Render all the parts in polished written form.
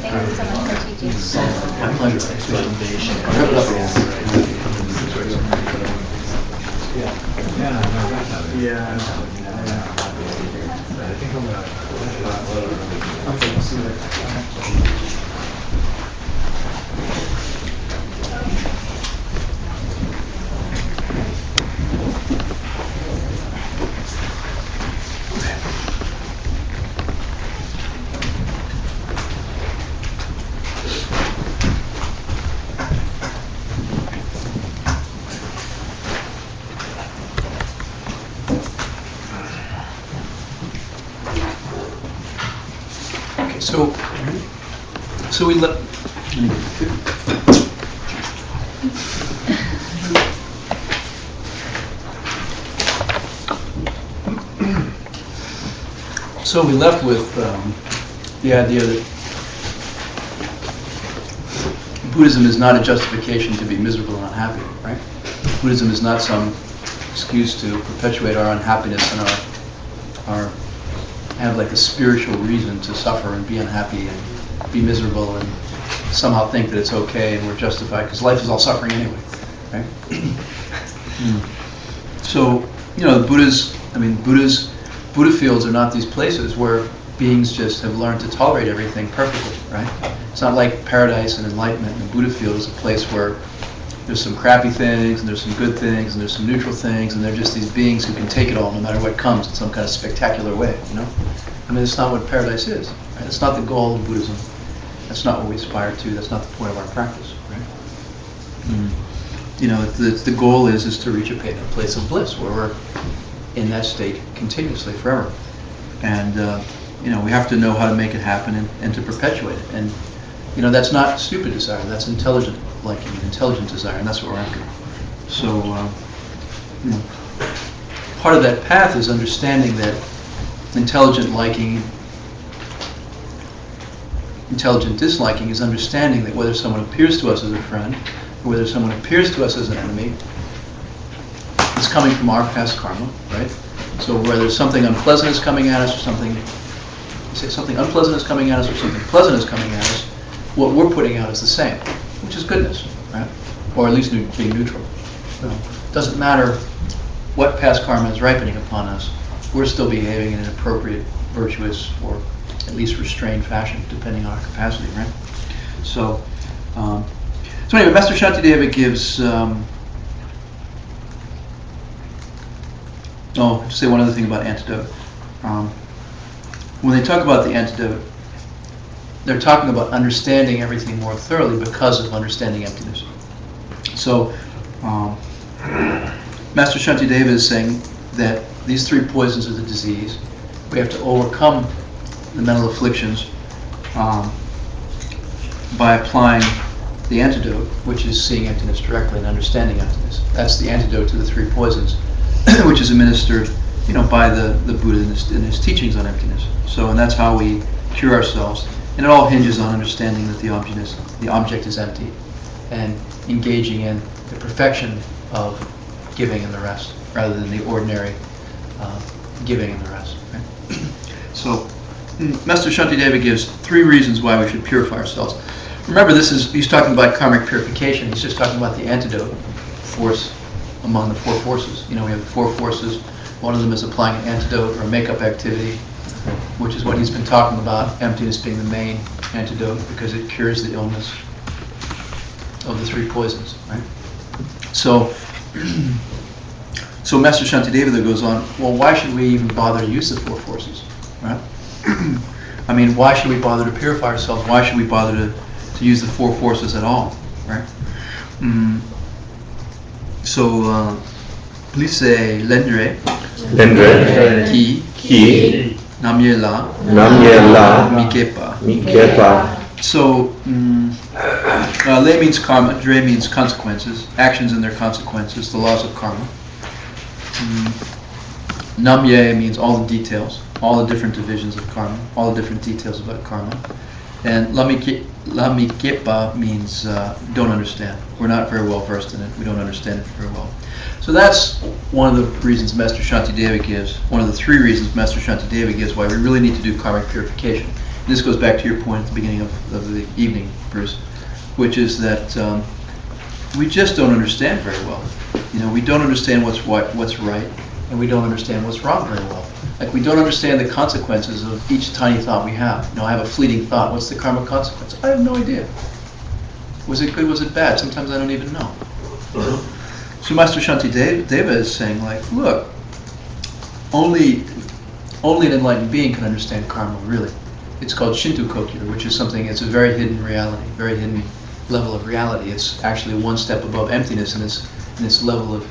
Thank you so much for teaching. My pleasure. So we let. So we left with the idea that Buddhism is not a justification to be miserable and unhappy, right? Buddhism is not some excuse to perpetuate our unhappiness and our have like a spiritual reason to suffer and be unhappy and be miserable and somehow think that it's okay and we're justified because life is all suffering anyway, right? So, the Buddha fields are not these places where beings just have learned to tolerate everything perfectly, right? It's not like paradise and enlightenment. The Buddha field is a place where there's some crappy things, and there's some good things, and there's some neutral things, and they're just these beings who can take it all no matter what comes in some kind of spectacular way, it's not what paradise is, right? It's not the goal of Buddhism. That's not what we aspire to. That's not the point of our practice, right? The goal is to reach a place of bliss where we're in that state continuously, forever. And, we have to know how to make it happen and to perpetuate it. And, that's not stupid desire. That's intelligent liking, intelligent desire, and that's what we're after. So, part of that path is understanding that intelligent liking, intelligent disliking is understanding that whether someone appears to us as a friend or whether someone appears to us as an enemy, it's coming from our past karma, right? So whether something unpleasant is coming at us or something unpleasant is coming at us or something pleasant is coming at us, what we're putting out is the same, which is goodness, right? Or at least being neutral. So it doesn't matter what past karma is ripening upon us, we're still behaving in an appropriate, virtuous, or at least restrained fashion, depending on our capacity, right? So anyway, Master Shantideva gives. I have to say one other thing about antidote. When they talk about the antidote, they're talking about understanding everything more thoroughly because of understanding emptiness. So, Master Shantideva is saying that these three poisons of the disease, we have to overcome the mental afflictions by applying the antidote, which is seeing emptiness directly and understanding emptiness. That's the antidote to the three poisons, which is administered, by the Buddha in his teachings on emptiness. So, and that's how we cure ourselves. And it all hinges on understanding that the object is empty, and engaging in the perfection of giving and the rest, rather than the ordinary giving and the rest. Right? So, Master Shantideva gives three reasons why we should purify ourselves. Remember, he's talking about karmic purification. He's just talking about the antidote force among the four forces. We have the four forces. One of them is applying an antidote or a make-up activity, which is what he's been talking about, emptiness being the main antidote because it cures the illness of the three poisons, right? So Master Shantideva there goes on, well, why should we even bother to use the four forces, right? Why should we bother to purify ourselves? Why should we bother to use the four forces at all, right? Please say Lendre, Ki, Namye La, Mikepa. So, Le means karma, Dre means consequences, actions and their consequences, the laws of karma. Namye means all the details, all the different divisions of karma, all the different details about karma. And Lamikepa means don't understand. We're not very well versed in it. We don't understand it very well. So that's one of the reasons Master Shantideva gives, one of the three reasons Master Shantideva gives why we really need to do karmic purification. This goes back to your point at the beginning of the evening, Bruce, which is that we just don't understand very well. We don't understand what's right, and we don't understand what's wrong very well. Like, we don't understand the consequences of each tiny thought we have. I have a fleeting thought. What's the karma consequence? I have no idea. Was it good? Was it bad? Sometimes I don't even know. So Master Shantideva is saying, like, look, only an enlightened being can understand karma, really. It's called Shinto Kokyu, which is something, it's a very hidden reality, very hidden level of reality. It's actually one step above emptiness in its level of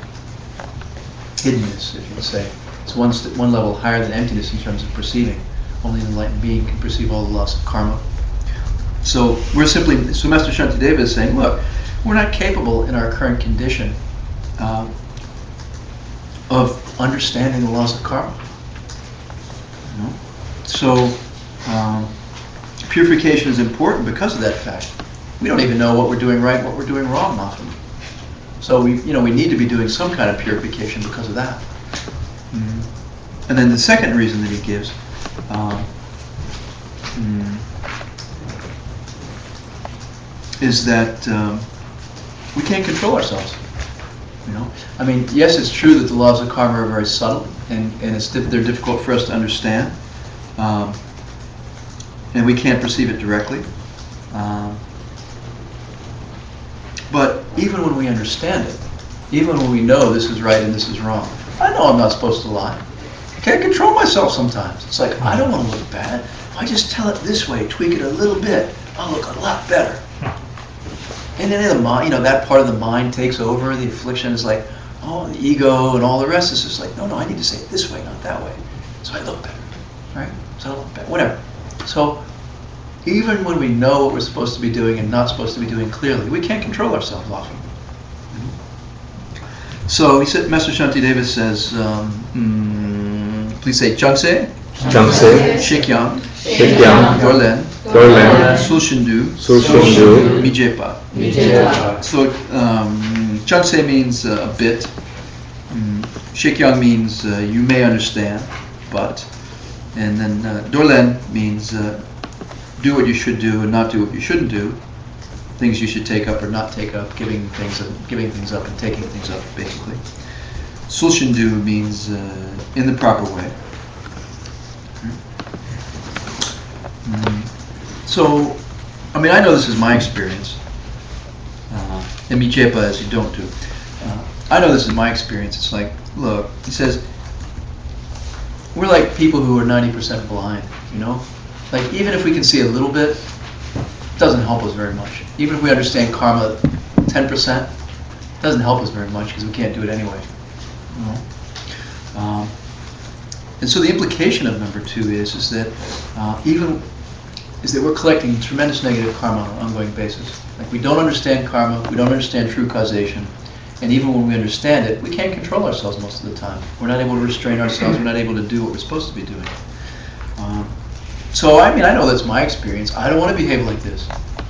hiddenness, if you would say. It's one level higher than emptiness in terms of perceiving. Only an enlightened being can perceive all the laws of karma. So Master Shantideva is saying, look, we're not capable in our current condition of understanding the laws of karma. So purification is important because of that fact. We don't even know what we're doing right, what we're doing wrong often. So we need to be doing some kind of purification because of that. And then the second reason that he gives is that we can't control ourselves. Yes, it's true that the laws of karma are very subtle, and they're difficult for us to understand, and we can't perceive it directly. But even when we understand it, even when we know this is right and this is wrong, I know I'm not supposed to lie. I can't control myself sometimes. It's like, I don't want to look bad. If I just tell it this way, tweak it a little bit, I'll look a lot better. And then the mind, that part of the mind takes over. The affliction is like, the ego and all the rest is just like, no, I need to say it this way, not that way. So I look better, right? So I look better, whatever. So even when we know what we're supposed to be doing and not supposed to be doing clearly, we can't control ourselves often. So Master Shantideva says, please say Changse, Shikyang, Dorlen, Sulshindu, Mijepa. So Changse means a bit. Shikyang means you may understand, but. And then Dorlen means do what you should do and not do what you shouldn't do. Things you should take up or not take up, giving things up and taking things up, basically. Sulshindu means in the proper way. So, I know this is my experience. And Michepa, as you don't do. I know this is my experience. It's like, look, he says, we're like people who are 90% blind, Like, even if we can see a little bit, it doesn't help us very much. Even if we understand karma 10%, it doesn't help us very much because we can't do it anyway. And so the implication of number 2 is that we're collecting tremendous negative karma on an ongoing basis. Like, we don't understand karma, we don't understand true causation, and even when we understand it, we can't control ourselves most of the time. We're not able to restrain ourselves, we're not able to do what we're supposed to be doing. So I know that's my experience. I don't want to behave like this.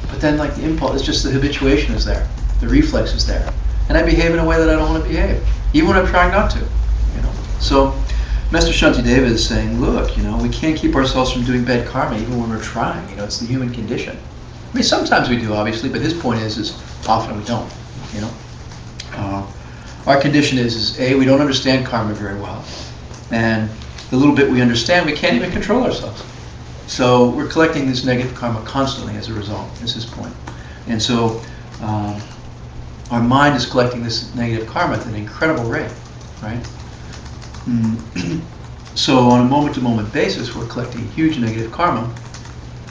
But then, like, the impulse, it's just the habituation is there. The reflex is there. And I behave in a way that I don't want to behave, even when I'm trying not to. So Master Shantideva is saying, look, we can't keep ourselves from doing bad karma even when we're trying. It's the human condition. Sometimes we do, obviously, but his point is often we don't. Our condition is A, we don't understand karma very well. And the little bit we understand, we can't even control ourselves. So we're collecting this negative karma constantly as a result, is his point. And so our mind is collecting this negative karma at an incredible rate, right? So on a moment-to-moment basis, we're collecting huge negative karma,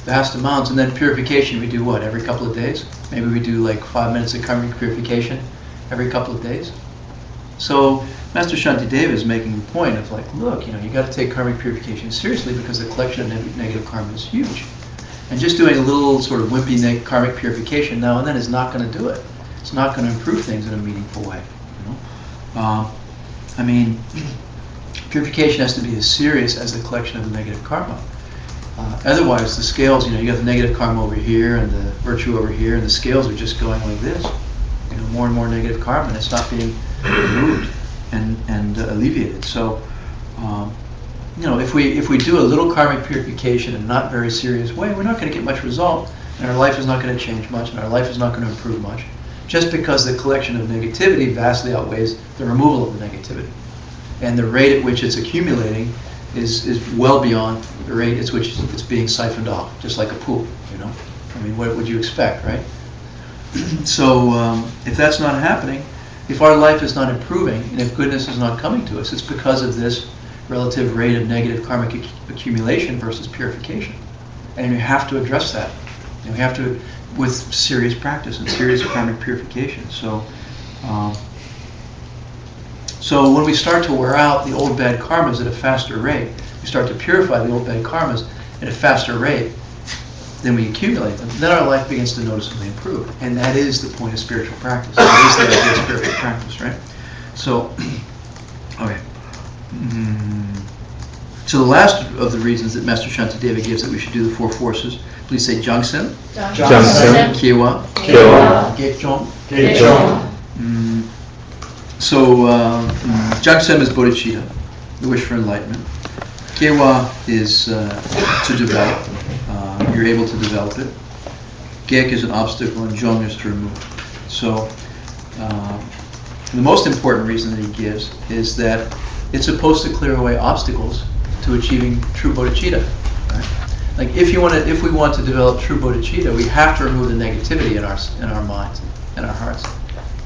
vast amounts, and then purification, we do what, every couple of days? Maybe we do like 5 minutes of karmic purification every couple of days. So Master Shantideva is making the point of like, look, you got to take karmic purification seriously because the collection of negative karma is huge. And just doing a little sort of wimpy karmic purification now and then is not going to do it. It's not going to improve things in a meaningful way. Purification has to be as serious as the collection of the negative karma. Otherwise, the scales, you got the negative karma over here and the virtue over here, and the scales are just going like this. More and more negative karma, and it's not being removed and alleviated. So if we do a little karmic purification in a not very serious way, we're not going to get much result, and our life is not going to change much, and our life is not going to improve much, just because the collection of negativity vastly outweighs the removal of the negativity. And the rate at which it's accumulating is well beyond the rate at which it's being siphoned off, just like a pool, I mean, what would you expect, right? So if that's not happening, if our life is not improving, and if goodness is not coming to us, it's because of this relative rate of negative karmic accumulation versus purification. And you have to address that. You have to, with serious practice and serious karmic purification. So when we start to wear out the old bad karmas at a faster rate, we start to purify the old bad karmas at a faster rate than we accumulate them, then our life begins to noticeably improve. And that is the point of spiritual practice. That is the idea of spiritual practice, right? So, okay. So the last of the reasons that Master Shantideva gives that we should do the four forces, please say Jangsen, Kiewa, Gekchom. So Jangsen is bodhicitta, the wish for enlightenment. Kiewa is to develop. You're able to develop it. Gek is an obstacle, and Jong is to remove. So the most important reason that he gives is that it's supposed to clear away obstacles to achieving true bodhicitta. Right? Like if we want to develop true bodhicitta, we have to remove the negativity in our minds and our hearts.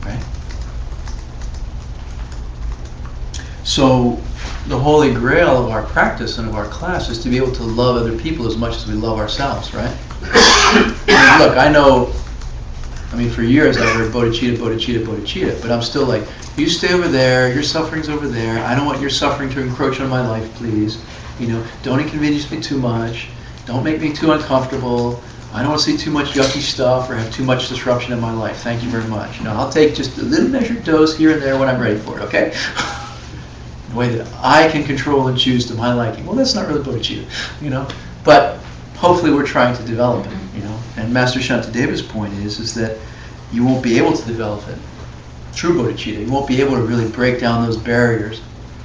Right? So the holy grail of our practice and of our class is to be able to love other people as much as we love ourselves, right? I mean, look, I mean, for years I've heard bodhicitta, bodhicitta, bodhicitta, but I'm still like, you stay over there, your suffering's over there, I don't want your suffering to encroach on my life, please. Don't inconvenience me too much, don't make me too uncomfortable, I don't want to see too much yucky stuff or have too much disruption in my life, thank you very much. I'll take just a little measured dose here and there when I'm ready for it, okay? The way that I can control and choose to my liking. Well, that's not really bodhicitta, but hopefully we're trying to develop it, And Master Shantideva's point is that you won't be able to develop it, true bodhicitta. You won't be able to really break down those barriers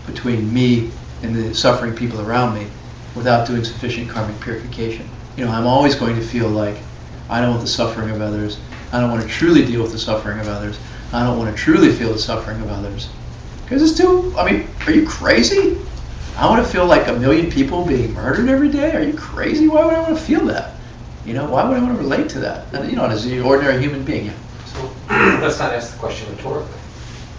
between me and the suffering people around me without doing sufficient karmic purification. I'm always going to feel like I don't want the suffering of others. I don't want to truly deal with the suffering of others. I don't want to truly feel the suffering of others. Because it's are you crazy? I want to feel like 1 million people being murdered every day? Are you crazy? Why would I want to feel that? Why would I want to relate to that? And, as an ordinary human being. Yeah. So let's not ask the question rhetorically.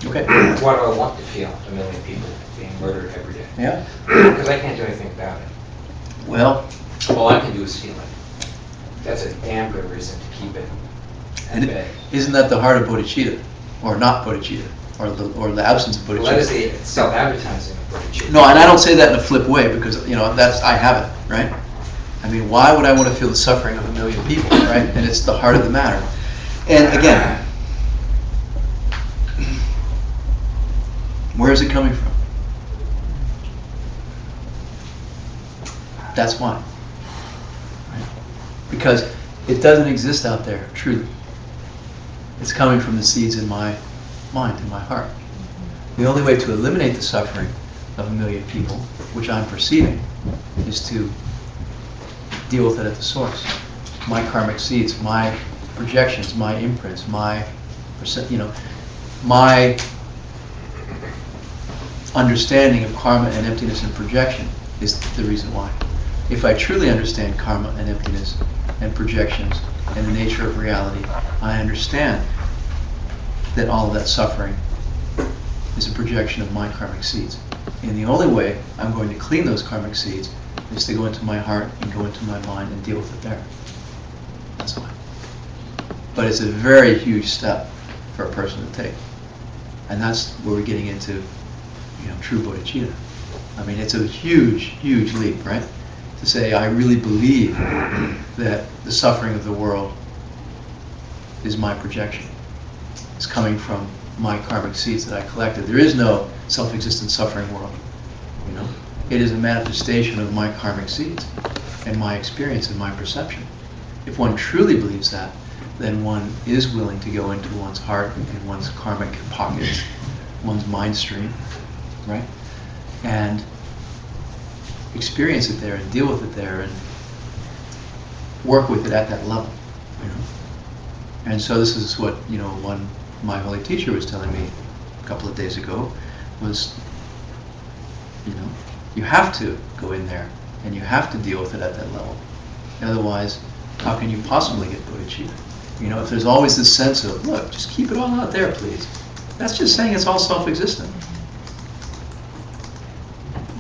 Okay. Why do I want to feel 1 million people being murdered every day? Yeah. Because I can't do anything about it. Well, all I can do is feel it. That's a damn good reason to keep it at bay. Isn't that the heart of bodhicitta? Or not bodhicitta? Or the absence of bodhicitta? Well, that is the self-advertising of bodhicitta. No, and I don't say that in a flip way because, I have it, right? I mean, why would I want to feel the suffering of 1 million people, right? And it's the heart of the matter. And again, where is it coming from? That's why. Right? Because it doesn't exist out there, truly. It's coming from the seeds in my mind, in my heart. The only way to eliminate the suffering of 1 million people, which I'm perceiving, is to deal with it at the source. My karmic seeds, my projections, my imprints, my understanding of karma and emptiness and projection is the reason why. If I truly understand karma and emptiness and projections and the nature of reality, I understand that all of that suffering is a projection of my karmic seeds. And the only way I'm going to clean those karmic seeds is to go into my heart and go into my mind and deal with it there. That's why. But it's a very huge step for a person to take. And that's where we're getting into, true bodhicitta. I mean, it's a huge, huge leap, right? To say, I really believe that the suffering of the world is my projection. It's coming from my karmic seeds that I collected. There is no self-existent suffering world. It is a manifestation of my karmic seeds and my experience and my perception. If one truly believes that, then one is willing to go into one's heart and one's karmic pockets, one's mind stream, right? And experience it there and deal with it there and work with it at that level, you know. And so this is what, you know, one my holy teacher was telling me a couple of days ago was, you know, you have to go in there and you have to deal with it at that level. Otherwise, how can you possibly get bodhicitta? You know, if there's always this sense of, look, just keep it all out there, please. That's just saying it's all self-existent.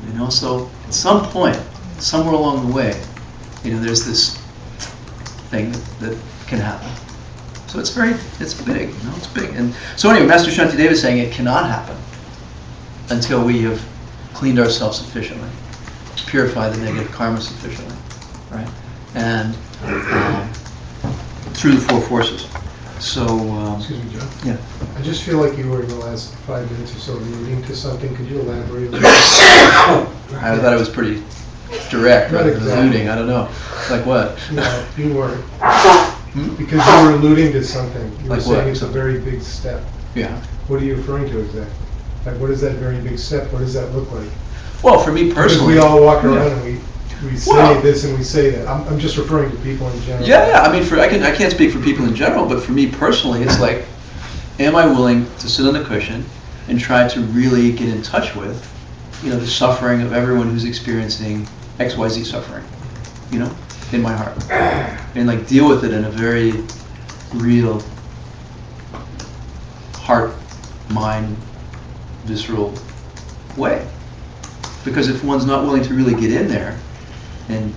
You know, so at some point, somewhere along the way, you know, there's this thing that can happen. So it's big, you know, it's big. And so anyway, Master Shantideva is saying it cannot happen until we have cleaned ourselves sufficiently, purified the negative karma sufficiently, right? And through the four forces. So, excuse me, John. Yeah. I just feel like you were in the last 5 minutes or so alluding to something. Could you elaborate a little? I thought it was pretty direct, Not rather than exactly. alluding. I don't know. Like what? No, you weren't. Because you were alluding to something. You were Like saying what? it's a very big step. Yeah. What are you referring to exactly? Like, what is that very big step? What does that look like? Well, for me Because personally, we all walk around yeah. and we say Well- this and we say that. I'm just referring to people in general. Yeah. I mean, I can't speak for people in general, but for me personally, it's like, am I willing to sit on the cushion and try to really get in touch with, you know, the suffering of everyone who's experiencing XYZ suffering, you know, in my heart, and like deal with it in a very real, heart, mind, visceral way. Because if one's not willing to really get in there and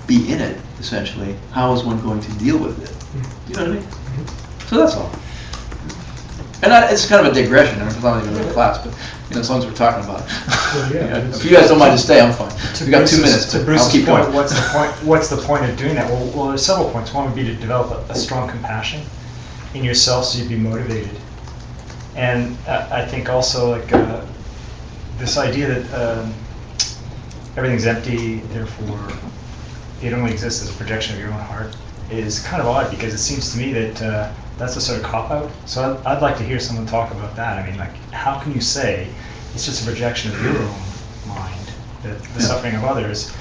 be in it, essentially, how is one going to deal with it? You know what I mean? So that's all. And it's kind of a digression. It's not even in the class, but you know, as long as we're talking about it. Well, yeah. If you guys don't mind to stay, I'm fine. We've got 2 minutes, To but Bruce's I'll keep point, going. what's the point of doing that? Well, there's several points. One would be to develop a strong compassion in yourself, so you'd be motivated. And I think also like this idea that everything's empty, therefore it only exists as a projection of your own heart, is kind of odd, because it seems to me that that's a sort of cop-out. So I'd like to hear someone talk about that. I mean, like, how can you say it's just a projection of your own mind, that the suffering of others?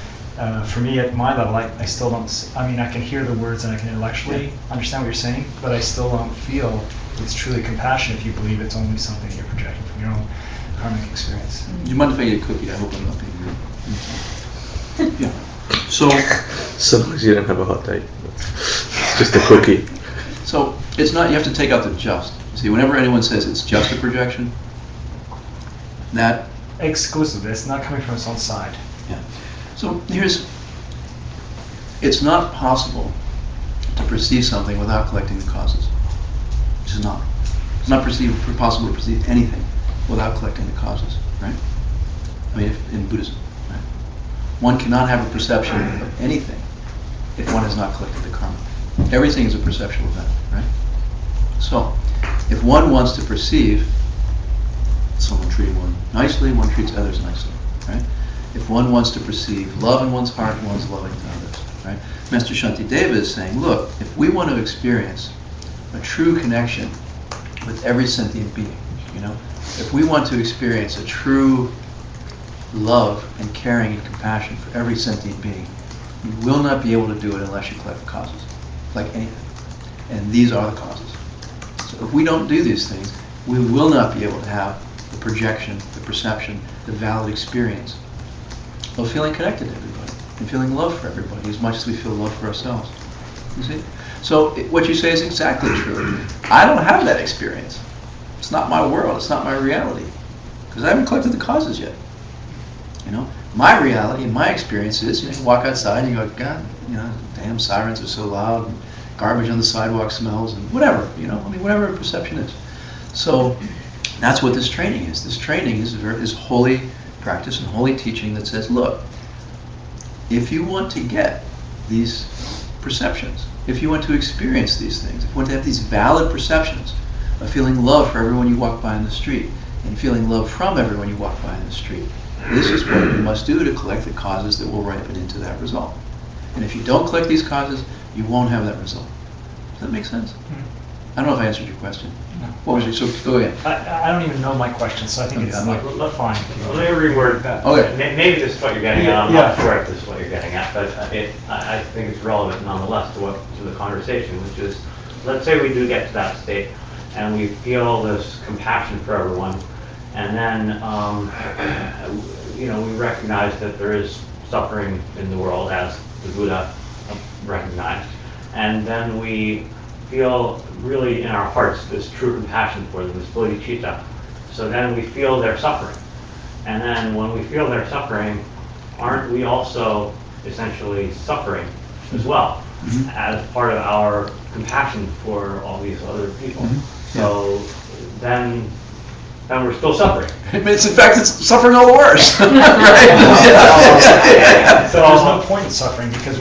For me, at my level, I still don't, I mean, I can hear the words and I can intellectually understand what you're saying, but I still don't feel it's truly compassion if you believe it's only something you're projecting from your own karmic experience. Do you mind if I eat a cookie? I hope I'm not being rude. Yeah. So, So long as you don't have a hot date. It's just a cookie. so it's not, you have to take out the just. See, whenever anyone says it's just a projection, that, Exclusively, it's not coming from its own side. yeah. So it's not possible to perceive something without collecting the causes. It's just not. It's not possible to perceive anything without collecting the causes, right? I mean, in Buddhism, right? One cannot have a perception of anything if one has not collected the karma. Everything is a perceptual event, right? So, if one wants to perceive someone treating one nicely, one treats others nicely, right? If one wants to perceive love in one's heart, one's loving to others, right? Master Shantideva is saying, look, if we want to experience a true connection with every sentient being, you know, if we want to experience a true love and caring and compassion for every sentient being, you will not be able to do it unless you collect the causes, like anything. And these are the causes. So if we don't do these things, we will not be able to have the projection, the perception, the valid experience of feeling connected to everybody and feeling love for everybody as much as we feel love for ourselves. You see? So what you say is exactly true. I don't have that experience. It's not my world. It's not my reality. Because I haven't collected the causes yet. You know? My reality and my experience is, you walk outside and you go, God, you know, damn sirens are so loud, and garbage on the sidewalk smells, and whatever, you know, I mean, whatever perception is. So that's what this training is. This training is holy practice and holy teaching that says, look, if you want to get these perceptions, if you want to experience these things, if you want to have these valid perceptions of feeling love for everyone you walk by in the street and feeling love from everyone you walk by in the street, this is what you must do to collect the causes that will ripen into that result. And if you don't collect these causes, you won't have that result. Does that make sense? I don't know if I answered your question. No. What was your, so go ahead. I don't even know my question, so I think Okay, it's I'm like, fine. Well, let me reword that. Okay. Maybe this is what you're getting at. I'm Yeah. not sure if this is what you're getting at, but I think it's relevant nonetheless to the conversation, which is, let's say we do get to that state and we feel this compassion for everyone, and then we recognize that there is suffering in the world, as the Buddha recognized, and then we feel really in our hearts this true compassion for them, this bodhicitta. So then we feel their suffering. And then when we feel their suffering, aren't we also essentially suffering as well, as part of our compassion for all these other people? So then we're still suffering. In fact, it's suffering all the worse. Right? So there's no point in suffering because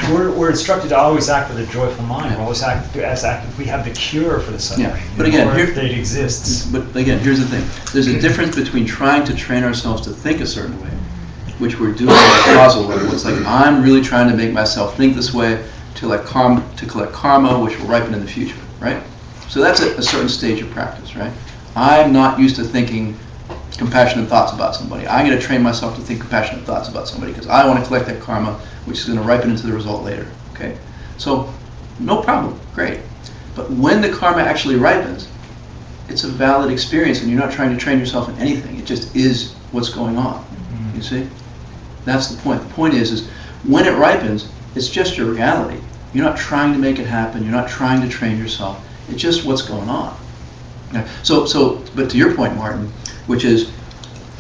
we're instructed to always act with a joyful mind. We're always act if we have the cure for the suffering. Yeah. But again, or here, if it exists. But again, here's the thing. There's a difference between trying to train ourselves to think a certain way, which we're doing at a causal level. It's like, I'm really trying to make myself think this way to collect karma, which will ripen in the future, right? So that's a certain stage of practice, right? I'm not used to thinking compassionate thoughts about somebody. I'm going to train myself to think compassionate thoughts about somebody because I want to collect that karma, which is going to ripen into the result later. Okay, so no problem, great. But when the karma actually ripens, it's a valid experience, and you're not trying to train yourself in anything. It just is what's going on. You see, that's the point. The point is when it ripens, it's just your reality. You're not trying to make it happen. You're not trying to train yourself. It's just what's going on. Okay. So, but to your point, Martin, which is,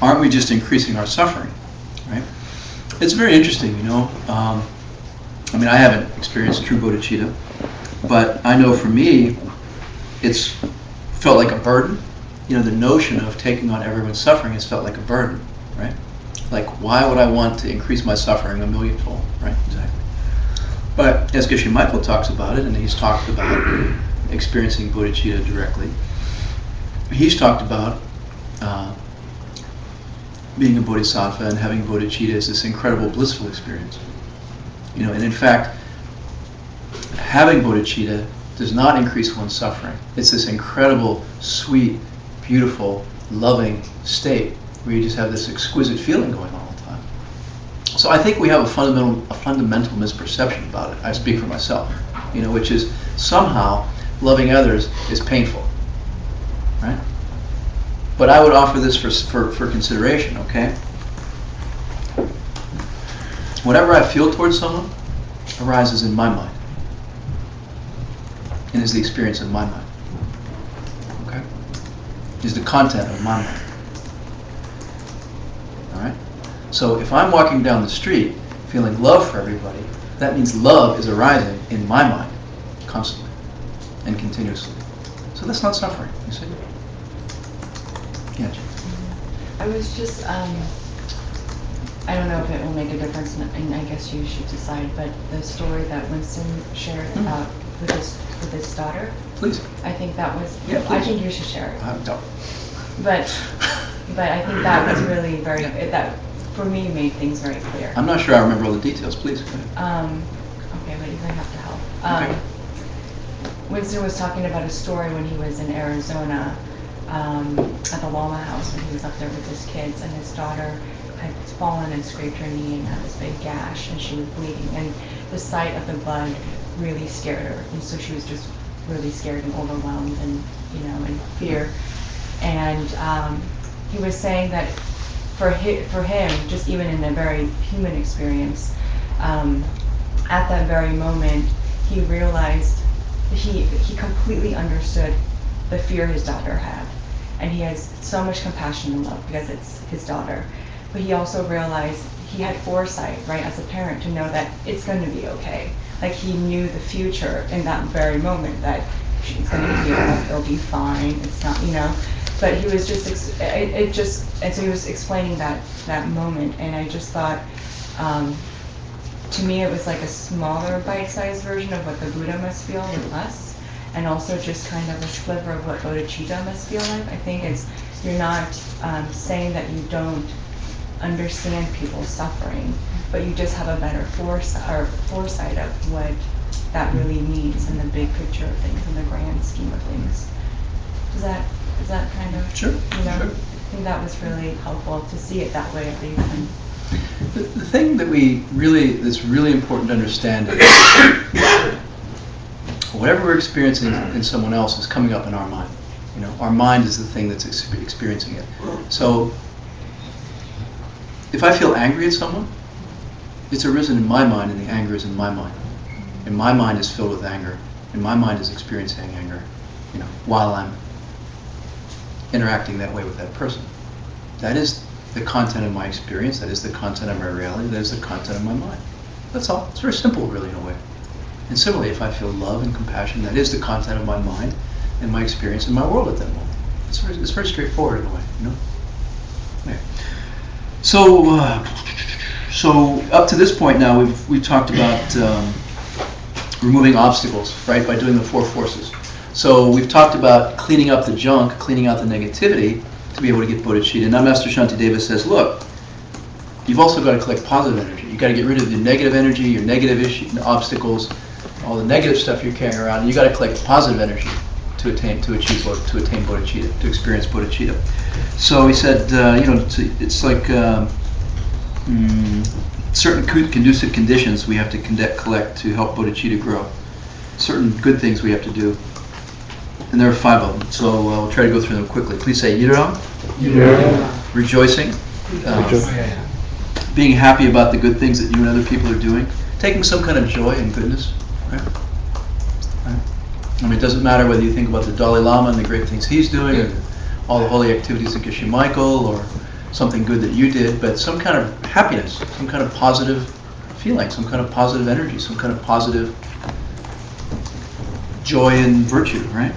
aren't we just increasing our suffering, right? It's very interesting, I mean, I haven't experienced true bodhicitta, but I know for me, it's felt like a burden. The notion of taking on everyone's suffering has felt like a burden, right? Like, why would I want to increase my suffering a millionfold, right? Exactly. But as Geshe Michael talks about it, and he's talked about experiencing bodhicitta directly, he's talked about being a bodhisattva and having bodhicitta is this incredible blissful experience. And in fact, having bodhicitta does not increase one's suffering. It's this incredible, sweet, beautiful, loving state where you just have this exquisite feeling going on all the time. So I think we have a fundamental misperception about it. I speak for myself, which is somehow loving others is painful, right? But I would offer this for consideration, okay? Whatever I feel towards someone arises in my mind and is the experience of my mind, okay? Is the content of my mind, all right? So if I'm walking down the street feeling love for everybody, that means love is arising in my mind constantly and continuously. So that's not suffering, you see? Yeah. I was just, I don't know if it will make a difference, and I guess you should decide, but the story that Winston shared about with his daughter, Please. I think that was, Yeah, I please. think you should share it. Don't. But I think that was really that for me made things very clear. I'm not sure I remember all the details. Please. Go ahead. Okay, but you're gonna have to help. Okay. Winston was talking about a story when he was in Arizona at the Lama house when he was up there with his kids, and his daughter had fallen and scraped her knee and had this big gash, and she was bleeding, and the sight of the blood really scared her, and so she was just really scared and overwhelmed and in fear. And he was saying that for him, just even in a very human experience, at that very moment, he realized he completely understood the fear his daughter had, and he has so much compassion and love because it's his daughter. But he also realized he had foresight, right, as a parent, to know that it's going to be okay. Like, he knew the future in that very moment, that she's going to heal, it'll be fine. It's not, But he was just and so he was explaining that moment, and I just thought, to me, it was like a smaller, bite-sized version of what the Buddha must feel with us, and also just kind of a sliver of what bodhicitta must feel like. I think you're not saying that you don't understand people's suffering, but you just have a better foresight of what that really means in the big picture of things, in the grand scheme of things. Is that kind of, Sure, you know, sure. I think that was really helpful to see it that way at least. And The thing that that's really important to understand is whatever we're experiencing in someone else is coming up in our mind. You know, our mind is the thing that's experiencing it. So if I feel angry at someone, it's arisen in my mind, and the anger is in my mind. And my mind is filled with anger, and my mind is experiencing anger, you know, while I'm interacting that way with that person. That is the content of my experience, that is the content of my reality, that is the content of my mind. That's all. It's very simple, really, in a way. And similarly, if I feel love and compassion, that is the content of my mind and my experience in my world at that moment. It's very straightforward in a way, you know? Yeah. So up to this point now, we've talked about removing obstacles, right, by doing the 4 forces. So we've talked about cleaning up the junk, cleaning out the negativity to be able to get bodhicitta. Now Master Shantideva says, look, you've also got to collect positive energy. You've got to get rid of the negative energy, your negative obstacles, all the negative stuff you're carrying around, and you've got to collect positive energy to attain bodhicitta, to experience bodhicitta. So he said, it's like certain conducive conditions we have to collect to help bodhicitta grow. Certain good things we have to do. And there are 5 of them, so we'll try to go through them quickly. Please say Yiram. Rejoicing. Being happy about the good things that you and other people are doing. Taking some kind of joy and goodness. Right? I mean, it doesn't matter whether you think about the Dalai Lama and the great things he's doing, or all the holy activities of Geshe Michael, or something good that you did, but some kind of happiness, some kind of positive feeling, some kind of positive energy, some kind of positive joy and virtue, right?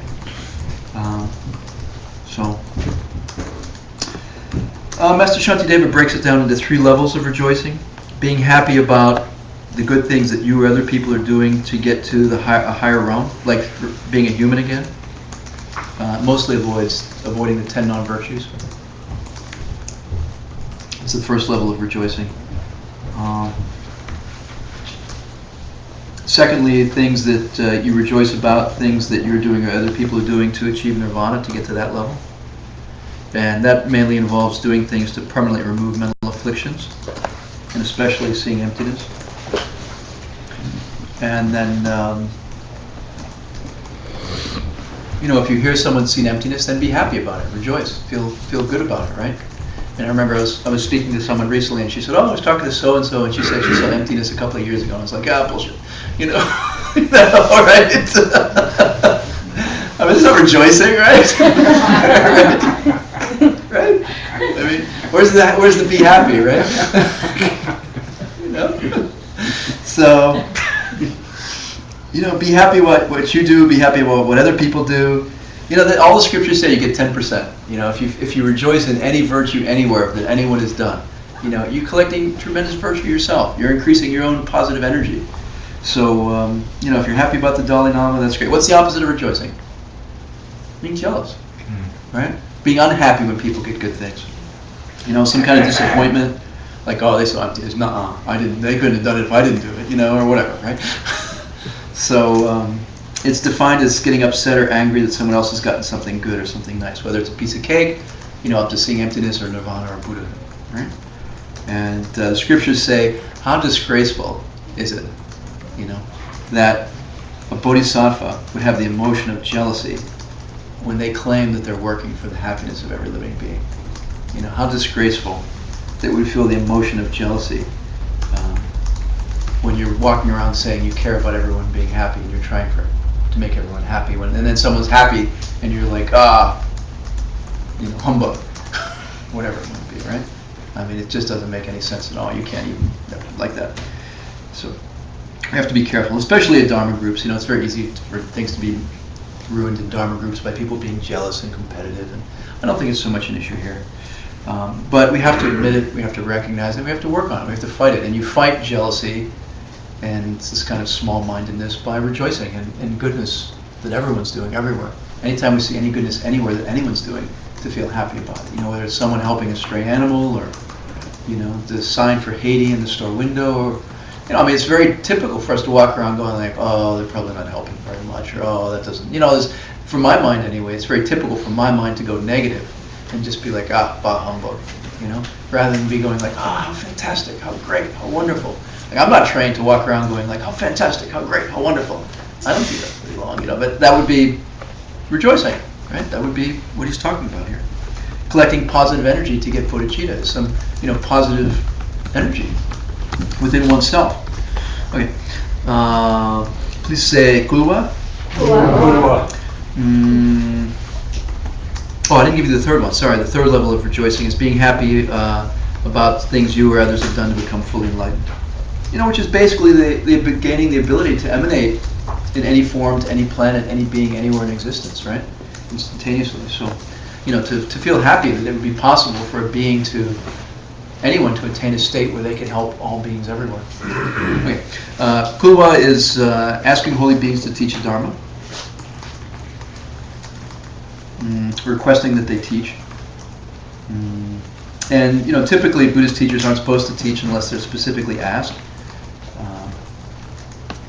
Master Shantideva breaks it down into 3 levels of rejoicing. Being happy about the good things that you or other people are doing to get to a higher realm, like being a human again. Mostly avoiding the 10 non-virtues. It's the first level of rejoicing. Secondly, things that you rejoice about, things that you're doing or other people are doing to achieve nirvana, to get to that level. And that mainly involves doing things to permanently remove mental afflictions, and especially seeing emptiness. And then, if you hear someone seeing emptiness, then be happy about it, rejoice, feel good about it, right? And I remember I was speaking to someone recently, and she said, I was talking to so-and-so, and she said she saw emptiness a couple of years ago. And I was like, bullshit. All right. I mean, it's not rejoicing, right? Right? I mean, where's the be happy, right? So, be happy what you do, be happy about what other people do. All the scriptures say you get 10%. If you rejoice in any virtue anywhere that anyone has done, you're collecting tremendous virtue yourself. You're increasing your own positive energy. So, if you're happy about the Dalai Lama, that's great. What's the opposite of rejoicing? Being jealous, right? Being unhappy when people get good things. Some kind of disappointment, like, they saw emptiness. They couldn't have done it if I didn't do it, or whatever, right? So, it's defined as getting upset or angry that someone else has gotten something good or something nice, whether it's a piece of cake, up to seeing emptiness or nirvana or Buddha, right? And the scriptures say, how disgraceful is it, that a bodhisattva would have the emotion of jealousy when they claim that they're working for the happiness of every living being. How disgraceful that we feel the emotion of jealousy when you're walking around saying you care about everyone being happy and you're trying to make everyone happy, and then someone's happy and you're like, humbug, whatever it might be, right? I mean, it just doesn't make any sense at all. You can't even like that. So we have to be careful, especially at Dharma groups. It's very easy for things to be ruined in Dharma groups by people being jealous and competitive, and I don't think it's so much an issue here. But we have to admit it, we have to recognize it, we have to work on it, we have to fight it. And you fight jealousy and this kind of small-mindedness by rejoicing in goodness that everyone's doing everywhere. Anytime we see any goodness anywhere that anyone's doing, to feel happy about it. Whether it's someone helping a stray animal, or the sign for Haiti in the store window, or I mean, it's very typical for us to walk around going like, oh, they're probably not helping very much, or oh, that doesn't, from my mind anyway, it's very typical for my mind to go negative and just be like, bah humbug, rather than be going like, how fantastic, how great, how wonderful. Like, I'm not trained to walk around going like, how fantastic, how great, how wonderful. I don't do that very long, but that would be rejoicing, right? That would be what he's talking about here. Collecting positive energy to get bodhicitta, some, positive energy within oneself. Okay. Please say kulwa. Kulwa. Oh, I didn't give you the third one. Sorry. The third level of rejoicing is being happy about things you or others have done to become fully enlightened. Which is basically gaining the ability to emanate in any form, to any planet, any being, anywhere in existence, right? Instantaneously. So, to feel happy that it would be possible for a being anyone to attain a state where they can help all beings everywhere. Okay. Kulwa is asking holy beings to teach the Dharma, requesting that they teach. And typically Buddhist teachers aren't supposed to teach unless they're specifically asked.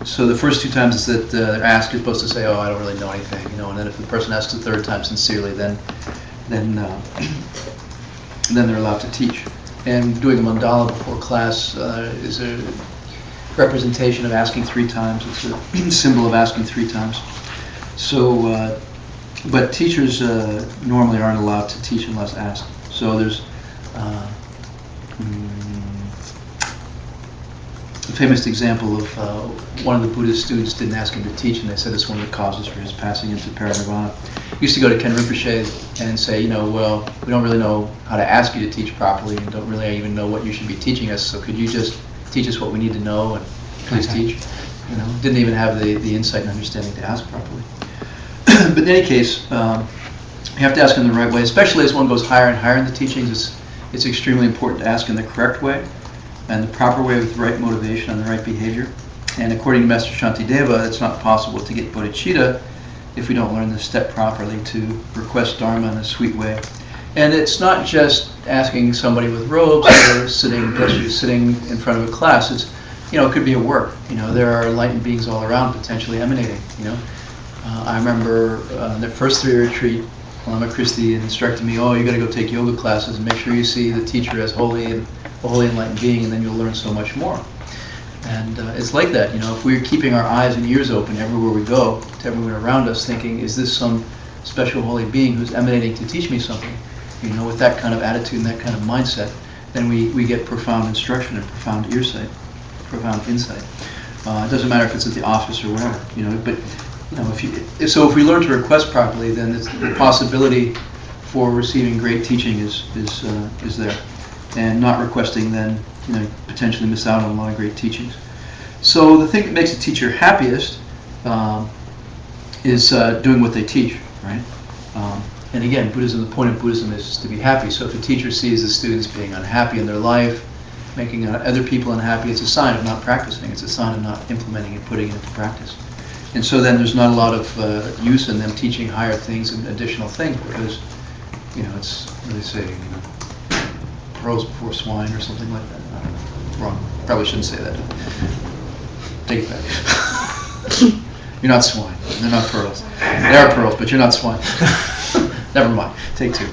So the first two times that they're asked, you're supposed to say, "Oh, I don't really know anything," and then if the person asks the third time sincerely, then they're allowed to teach. And doing a mandala before class is a representation of asking 3 times. It's a symbol of asking 3 times. So, but teachers normally aren't allowed to teach unless asked. So there's a famous example of one of the Buddhist students didn't ask him to teach, and they said it's one of the causes for his passing into parinirvana. He used to go to Ken Rinpoche and say, well, we don't really know how to ask you to teach properly, and don't really even know what you should be teaching us, so could you just teach us what we need to know, and please teach? Didn't even have the insight and understanding to ask properly. But in any case, you have to ask in the right way, especially as one goes higher and higher in the teachings. It's extremely important to ask in the correct way, and the proper way with the right motivation and the right behavior. And according to Master Shantideva, it's not possible to get bodhicitta if we don't learn this step properly, to request Dharma in a sweet way. And it's not just asking somebody with robes or sitting in front of a class. It's, it could be at work. There are enlightened beings all around potentially emanating. I remember the first 3 retreat, Lama Christie instructed me, you got to go take yoga classes and make sure you see the teacher as holy and a holy enlightened being, and then you'll learn so much more. And it's like that, if we're keeping our eyes and ears open everywhere we go, to everyone around us, thinking, is this some special holy being who's emanating to teach me something? With that kind of attitude and that kind of mindset, then we get profound instruction and profound insight. It doesn't matter if it's at the office or wherever, but if we learn to request properly, then the possibility for receiving great teaching is there. And not requesting, then potentially miss out on a lot of great teachings. So the thing that makes a teacher happiest is doing what they teach, right? And again, the point of Buddhism is to be happy. So if a teacher sees the students being unhappy in their life, making other people unhappy, it's a sign of not practicing. It's a sign of not implementing and putting it into practice. And so then there's not a lot of use in them teaching higher things and additional things, because it's what do they say, pearls before swine or something like that. I don't know. Wrong. Probably shouldn't say that. Take it back. You're not swine. They're not pearls. They are pearls, but you're not swine. Never mind. Take 2.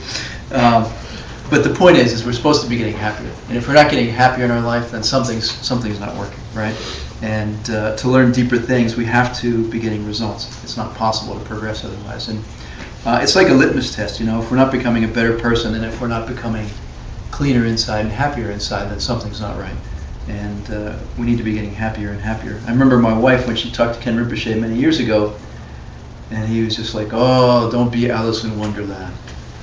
But the point is we're supposed to be getting happier. And if we're not getting happier in our life, then something's not working, right? And to learn deeper things, we have to be getting results. It's not possible to progress otherwise. And it's like a litmus test, if we're not becoming a better person, and if we're not becoming cleaner inside and happier inside, then something's not right. And we need to be getting happier and happier. I remember my wife, when she talked to Ken Rinpoche many years ago, and he was just like, don't be Alice in Wonderland.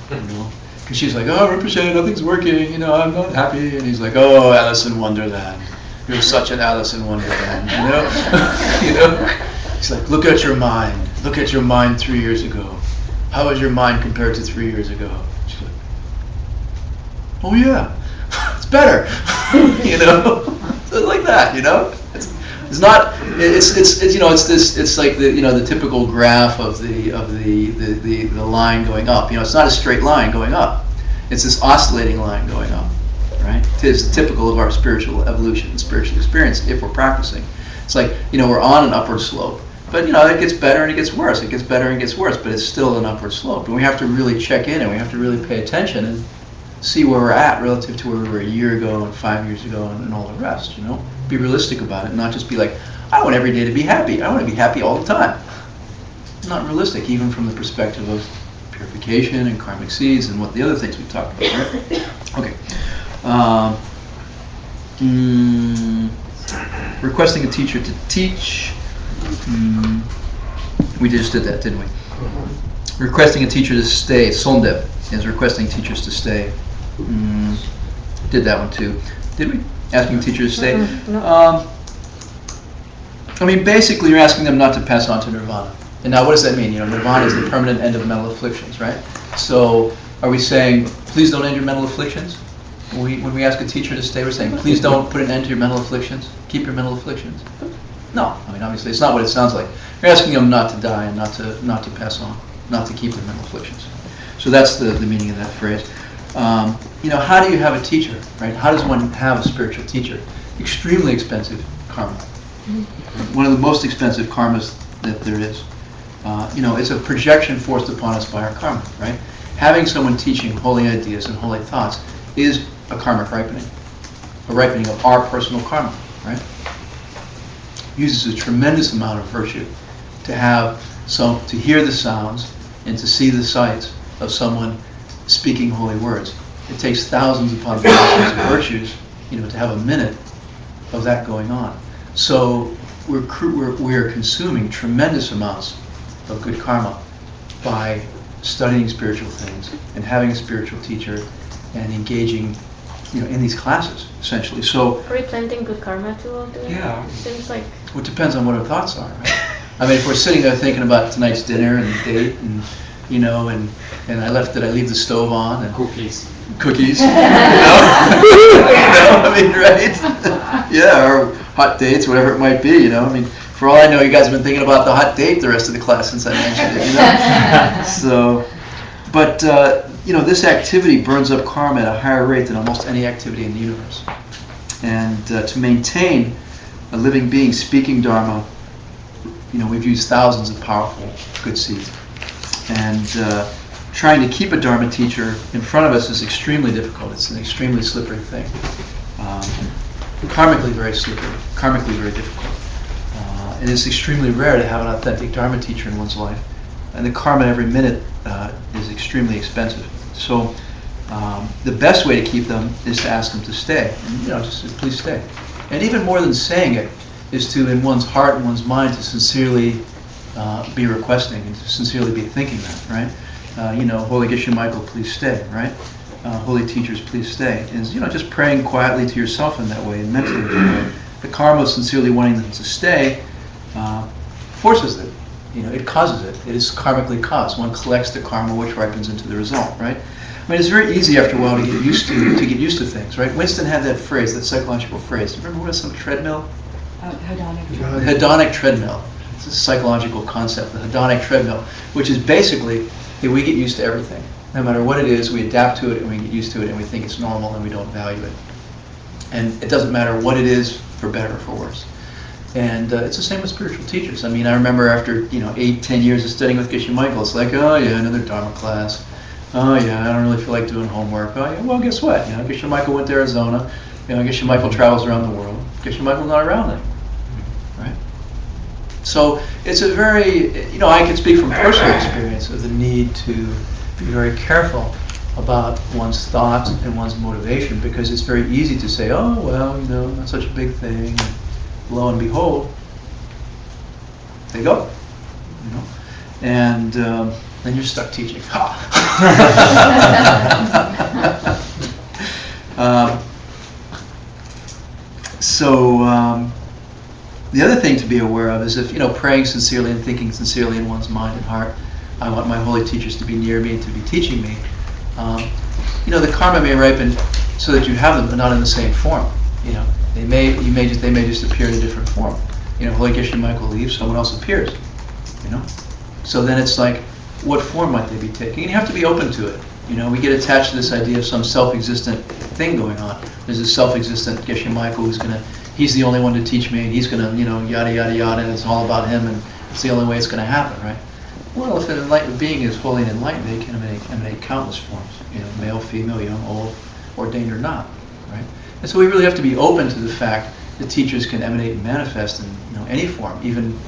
Because she's like, Rinpoche, nothing's working, I'm not happy. And he's like, Alice in Wonderland. You're such an Alice in Wonderland, He's like, look at your mind. Look at your mind 3 years ago. How is your mind compared to 3 years ago? She's like, oh yeah, it's better. So like that, It's not. It's like the typical graph of the line going up. It's not a straight line going up. It's this oscillating line going up, right? It is typical of our spiritual evolution and spiritual experience if we're practicing. It's like, we're on an upward slope, but it gets better and it gets worse. It gets better and it gets worse, but it's still an upward slope. And we have to really check in and we have to really pay attention and see where we're at relative to where we were a year ago and 5 years ago and all the rest, Be realistic about it, not just be like, I want every day to be happy. I want to be happy all the time. Not realistic, even from the perspective of purification and karmic seeds and what the other things we talked about, right? Okay. Requesting a teacher to teach. We just did that, didn't we? Requesting a teacher to stay. Sondev is requesting teachers to stay. Did that one too. Did we? Asking teachers to stay. No. Basically you're asking them not to pass on to nirvana. And now what does that mean? Nirvana is the permanent end of mental afflictions, right? So are we saying, please don't end your mental afflictions? When we ask a teacher to stay, we're saying, please don't put an end to your mental afflictions. Keep your mental afflictions. No, obviously it's not what it sounds like. You're asking them not to die and not to pass on, not to keep their mental afflictions. So that's the meaning of that phrase. How do you have a teacher, right? How does one have a spiritual teacher? Extremely expensive karma. One of the most expensive karmas that there is. It's a projection forced upon us by our karma, right? Having someone teaching holy ideas and holy thoughts is a karmic ripening, a ripening of our personal karma, right? Uses a tremendous amount of virtue to hear the sounds and to see the sights of someone speaking holy words. It takes thousands upon thousands of virtues, to have a minute of that going on. So we're consuming tremendous amounts of good karma by studying spiritual things and having a spiritual teacher and engaging, in these classes, essentially. So Are we planting good karma too while doing Yeah. it? Seems like well, it depends on what our thoughts are, right? If we're sitting there thinking about tonight's dinner and the date and, and did I leave the stove on? And Cookies. cookies, right? Yeah, or hot dates, whatever it might be, For all I know, you guys have been thinking about the hot date the rest of the class since I mentioned it, So, but, this activity burns up karma at a higher rate than almost any activity in the universe. And to maintain a living being speaking Dharma, we've used thousands of powerful good seeds. And trying to keep a Dharma teacher in front of us is extremely difficult. It's an extremely slippery thing. Karmically very slippery, karmically very difficult. And it's extremely rare to have an authentic Dharma teacher in one's life. And the karma every minute is extremely expensive. So the best way to keep them is to ask them to stay. And, just please stay. And even more than saying it is to, in one's heart and one's mind, to sincerely be requesting and to sincerely be thinking that, right? Holy Geshe Michael, please stay, right? Holy teachers, please stay. And, just praying quietly to yourself in that way and mentally in that way. The karma of sincerely wanting them to stay forces it. It causes it. It is karmically caused. One collects the karma which ripens into the result, right? It's very easy after a while to get used to things, right? Winston had that phrase, that psychological phrase. Remember what is some treadmill? Hedonic. The hedonic treadmill. It's a psychological concept, the hedonic treadmill, which is basically that we get used to everything. No matter what it is, we adapt to it and we get used to it and we think it's normal and we don't value it. And it doesn't matter what it is, for better or for worse. And it's the same with spiritual teachers. I remember after 8-10 years of studying with Geshe Michael, it's like, oh yeah, another Dharma class. Oh yeah, I don't really feel like doing homework. Oh yeah, well guess what? Geshe Michael went to Arizona. Geshe Michael travels around the world. Geshe Michael's not around anymore, right? So it's a very, I can speak from personal experience of the need to be very careful about one's thoughts and one's motivation, because it's very easy to say, oh well, not such a big thing. Lo and behold, they go, and then you're stuck teaching. The other thing to be aware of is if, praying sincerely and thinking sincerely in one's mind and heart, I want my holy teachers to be near me and to be teaching me. The karma may ripen so that you have them, but not in the same form. They may just appear in a different form. Holy Geshe Michael leaves, someone else appears. So then it's like, what form might they be taking? And you have to be open to it. You know, we get attached to this idea of some self-existent thing going on. There's this self-existent Geshe Michael he's the only one to teach me, and he's gonna, yada, yada, yada, and it's all about him, and it's the only way it's gonna happen, right? Well, if an enlightened being is fully enlightened, they can emanate countless forms, male, female, young, old, ordained or not, right? And so we really have to be open to the fact that teachers can emanate and manifest in any form, even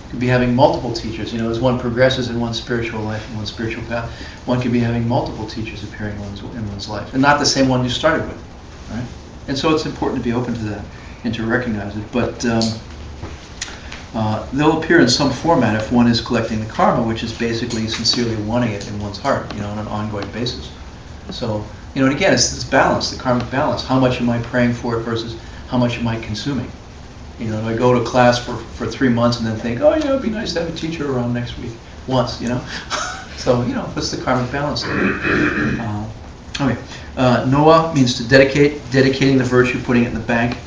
could be having multiple teachers. As one progresses in one's spiritual life and one's spiritual path, one could be having multiple teachers appearing in one's life, and not the same one you started with, right? And so it's important to be open to that and to recognize it. But they'll appear in some format if one is collecting the karma, which is basically sincerely wanting it in one's heart, on an ongoing basis. So, and again, it's this balance, the karmic balance. How much am I praying for it versus how much am I consuming? Do I go to class for 3 months and then think, oh, it'd be nice to have a teacher around next week, once, So, what's the karmic balance there? Okay. Noah means to dedicating the virtue, putting it in the bank.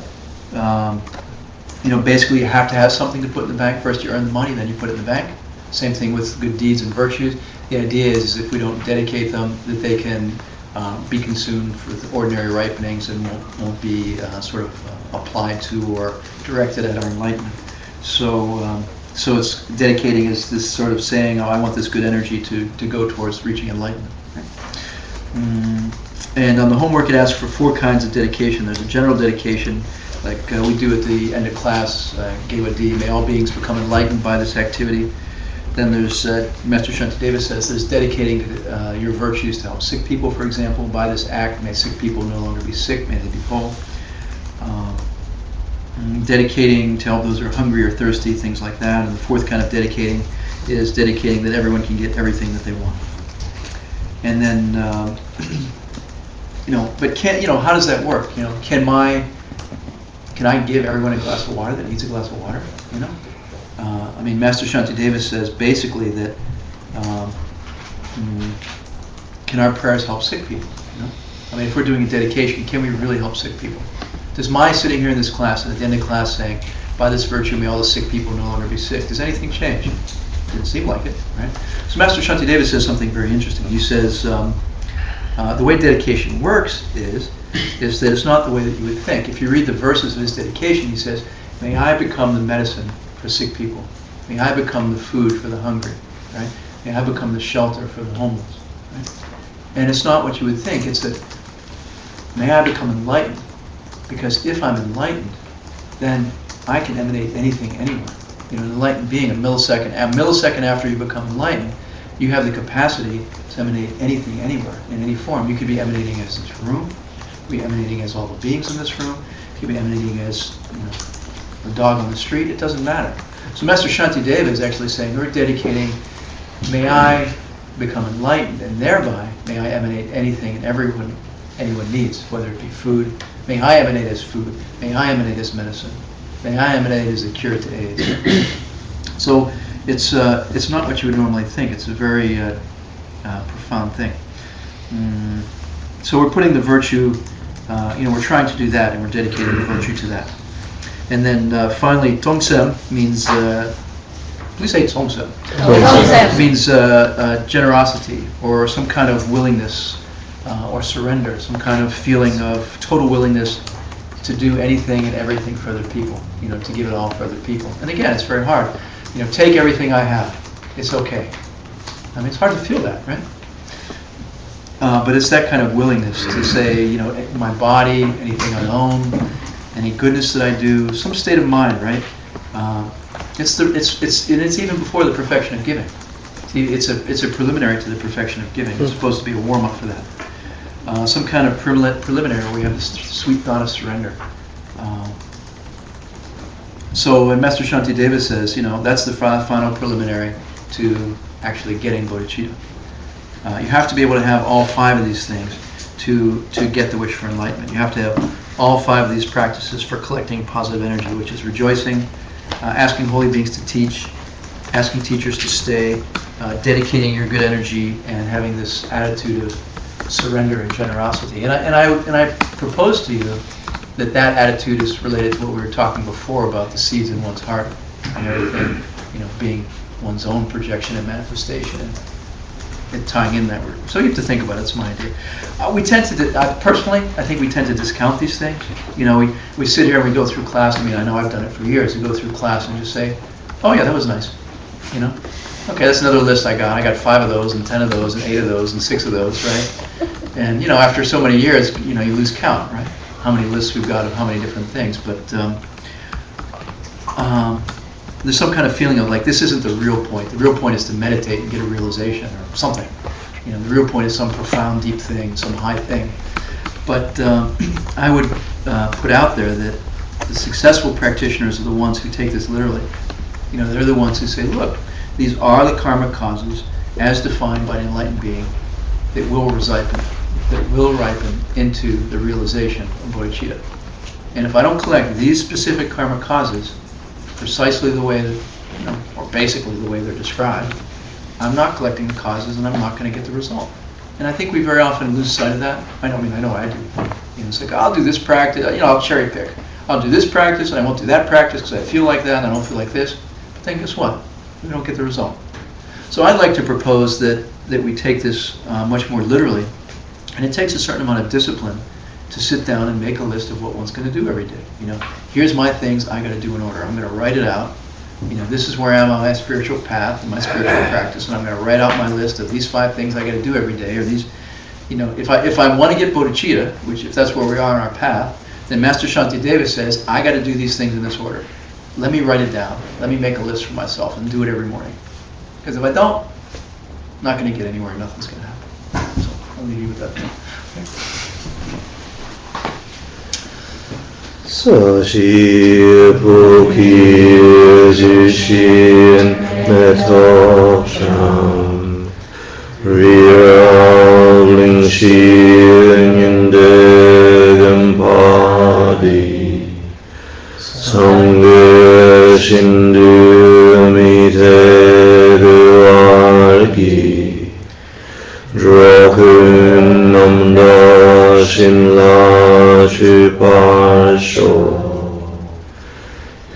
Basically you have to have something to put in the bank. First you earn the money, then you put it in the bank. Same thing with good deeds and virtues. The idea is if we don't dedicate them, that they can be consumed with ordinary ripenings and won't be applied to or directed at our enlightenment. So it's dedicating is this sort of saying, I want this good energy to go towards reaching enlightenment. Right? And on the homework it asks for 4 kinds of dedication. There's a general dedication, like we do at the end of class, Gewa D, may all beings become enlightened by this activity. Then there's, Master Shantideva says, there's dedicating your virtues to help sick people, for example. By this act, may sick people no longer be sick, may they be whole. Dedicating to help those who are hungry or thirsty, things like that. And the 4th kind of dedicating is dedicating that everyone can get everything that they want. And then, but how does that work? Can I give everyone a glass of water that needs a glass of water? Master Shantideva says basically that can our prayers help sick people? If we're doing a dedication, can we really help sick people? Does my sitting here in this class and at the end of class saying, by this virtue may all the sick people no longer be sick, does anything change? Didn't seem like it, right? So Master Shantideva says something very interesting. He says the way dedication works is that it's not the way that you would think. If you read the verses of his dedication, he says, may I become the medicine for sick people. May I become the food for the hungry, right? May I become the shelter for the homeless, right? And it's not what you would think. It's that may I become enlightened, because if I'm enlightened, then I can emanate anything, anywhere. An enlightened being, a millisecond after you become enlightened, you have the capacity to emanate anything, anywhere, in any form. You could be emanating as this room, you could be emanating as all the beings in this room, you could be emanating as a dog on the street. It doesn't matter. So Master Shantideva is actually saying, we're dedicating, may I become enlightened, and thereby may I emanate anything and everyone anyone needs, whether it be food. May I emanate as food. May I emanate as medicine. May I emanate as a cure to AIDS. So it's not what you would normally think. It's a very profound thing. So we're putting the virtue, we're trying to do that, and we're dedicating the virtue to that. And then finally, Tongsem means, please say Tongsem. Tongsem. Means generosity, or some kind of willingness, or surrender, some kind of feeling of total willingness to do anything and everything for other people, to give it all for other people. And again, it's very hard. Take everything I have. It's okay. It's hard to feel that, right? But it's that kind of willingness to say, my body, anything I own, any goodness that I do, some state of mind, right? It's even before the perfection of giving. See, it's a preliminary to the perfection of giving. It's supposed to be a warm up for that. Some kind of preliminary where we have this sweet thought of surrender. So when Master Shantideva says, that's the final preliminary to actually getting bodhicitta. You have to be able to have all 5 of these things to get the wish for enlightenment. You have to have all 5 of these practices for collecting positive energy, which is rejoicing, asking holy beings to teach, asking teachers to stay, dedicating your good energy, and having this attitude of surrender and generosity. And I propose to you that attitude is related to what we were talking before about the seeds in one's heart and everything, being one's own projection and manifestation. it tying in that route. So you have to think about it. It's my idea. We tend to, personally, I think we tend to discount these things. You know, we sit here and we go through class. I mean, I know I've done it for years. We go through class and just say, oh yeah, that was nice. You know, okay, that's another list I got. I got 5 of those and 10 of those and 8 of those and 6 of those, right? And you know, after so many years, you know, you lose count, right? How many lists we've got of how many different things. But there's some kind of feeling of like, this isn't the real point. The real point is to meditate and get a realization or something. You know, the real point is some profound, deep thing, some high thing. But I would put out there that the successful practitioners are the ones who take this literally. You know, they're the ones who say, look, these are the karmic causes as defined by an enlightened being that will ripen into the realization of bodhicitta. And if I don't collect these specific karmic causes precisely the way that, you know, or basically the way they're described, I'm not collecting the causes and I'm not going to get the result. And I think we very often lose sight of that. I know I do. You know, it's like, I'll do this practice, you know, I'll cherry pick. I'll do this practice and I won't do that practice because I feel like that and I don't feel like this. But then guess what? We don't get the result. So I'd like to propose that we take this much more literally. And it takes a certain amount of discipline to sit down and make a list of what one's going to do every day. You know, here's my things I got to do in order. I'm going to write it out. You know, this is where I am on my spiritual path and my spiritual practice, and I'm going to write out my list of these 5 things I got to do every day, or these, you know, if I want to get bodhicitta, which if that's where we are on our path, then Master Shantideva says, I got to do these things in this order. Let me write it down. Let me make a list for myself and do it every morning. Because if I don't, I'm not going to get anywhere. Nothing's going to happen. So I'll leave you with that. Okay. Sashi Puki Jishin Metoksham Rirauling Shin Yindegam Padi Sangha Shindu Amite Duargi Drokun Namda Shinla Chuparsho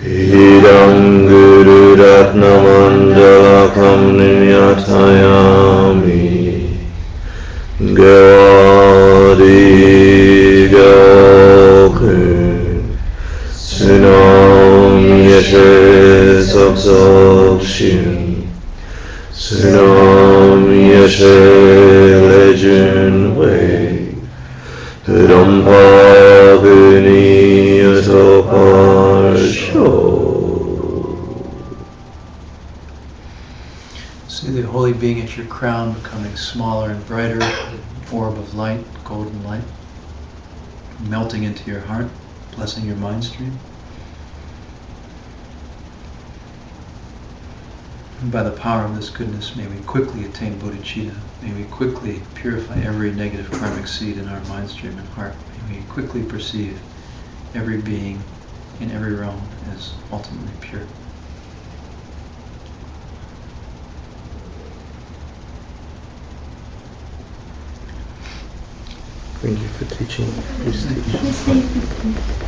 Hidam Guru Ratnamandala Kamninyatayami Gawadi Gawakun Sunam Yeshe Sabsakshin Sunam Yeshe Legend Way Rampa Guni Ataparsho. See the holy being at your crown becoming smaller and brighter, orb of light, golden light, melting into your heart, blessing your mind stream. And by the power of this goodness, may we quickly attain bodhicitta. May we quickly purify every negative karmic seed in our mind stream and heart. May we quickly perceive every being in every realm as ultimately pure. Thank you for teaching. Please teach. Yes, thank you.